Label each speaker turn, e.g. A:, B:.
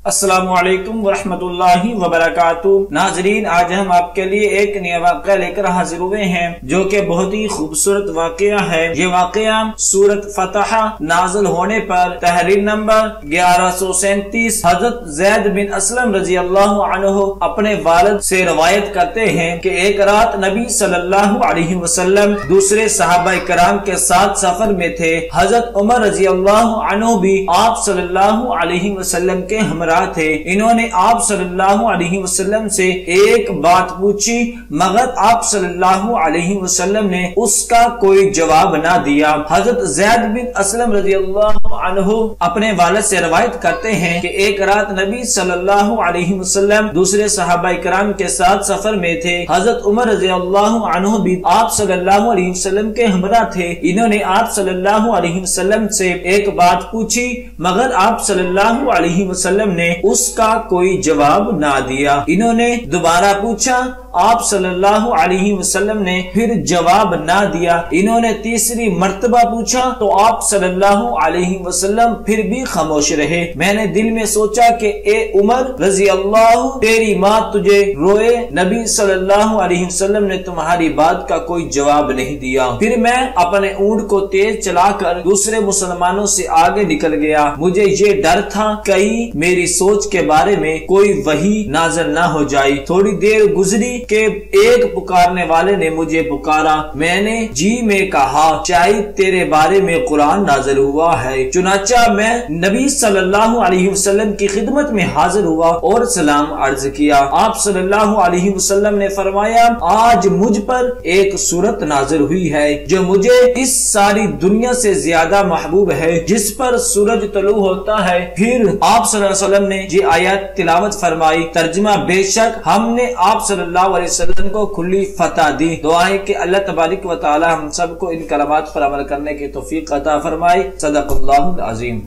A: السلام علیکم ورحمۃ اللہ وبرکاتہ۔ ناظرین، آج ہم آپ کے لیے ایک نیا واقعہ لے کر حاضر ہوئے ہیں جو کہ بہت ہی خوبصورت واقعہ ہے۔ یہ واقعہ سورۃ فتح نازل ہونے پر تحریر نمبر 1137 حضرت زید بن اسلم رضی اللہ عنہ اپنے والد سے روایت کرتے ہیں کہ ایک رات نبی صلی اللہ علیہ وسلم دوسرے صحابہ کرام کے ساتھ سفر میں تھے۔ حضرت عمر رضی اللہ عنہ بھی آپ صلی اللہ علیہ وسلم کے ہمراہ تھے۔ انہوں نے آپ صلی اللہ علیہ وسلم سے ایک بات پوچھی مگر آپ صلی اللہ علیہ وسلم نے اس کا کوئی جواب نہ دیا۔ حضرت زید بن اسلم رضی اللہ عنہ اپنے والد سے روایت کرتے ہیں کہ ایک رات نبی صلی اللہ علیہ وسلم دوسرے صحابہ کرام کے ساتھ سفر میں تھے۔ حضرت عمر رضی اللہ عنہ بھی آپ صلی اللہ علیہ وسلم کے ہمراہ تھے۔ انہوں نے آپ صلی اللہ علیہ وسلم سے ایک بات پوچھی مگر آپ صلی اللہ علیہ وسلم نے اس کا کوئی جواب نہ دیا۔ انہوں نے دوبارہ پوچھا، آپ صلی اللہ علیہ وسلم نے پھر جواب نہ دیا۔ انہوں نے تیسری مرتبہ پوچھا تو آپ صلی اللہ علیہ وسلم پھر بھی خاموش رہے۔ میں نے دل میں سوچا کہ اے عمر رضی اللہ، تیری ماں تجھے روئے، نبی صلی اللہ علیہ وسلم نے تمہاری بات کا کوئی جواب نہیں دیا۔ پھر میں اپنے اونٹ کو تیز چلا کر دوسرے مسلمانوں سے آگے نکل گیا۔ مجھے یہ ڈر تھا کہیں میری سوچ کے بارے میں کوئی وحی نازل نہ ہو جائے۔ تھوڑی دیر گزری کہ ایک پکارنے والے نے مجھے پکارا۔ میں نے جی میں کہا، شاید تیرے بارے میں قرآن نازل ہوا ہے۔ چنانچہ میں نبی صلی اللہ علیہ وسلم کی خدمت میں حاضر ہوا اور سلام عرض کیا۔ آپ صلی اللہ علیہ وسلم نے فرمایا، آج مجھ پر ایک سورت نازل ہوئی ہے جو مجھے اس ساری دنیا سے زیادہ محبوب ہے، جس پر سورج طلوع ہوتا ہے۔ پھر آپ صلی اللہ علیہ وسلم نے یہ آیات تلاوت فرمائی۔ ترجمہ: بے شک ہم نے آپ صلی اللہ علیہ وسلم کو کھلی فتح دی۔ دعا ہے کہ اللہ تبارک و تعالی ہم سب کو ان کلمات پر عمل کرنے کی توفیق عطا فرمائے۔ صدق اللہ العظیم۔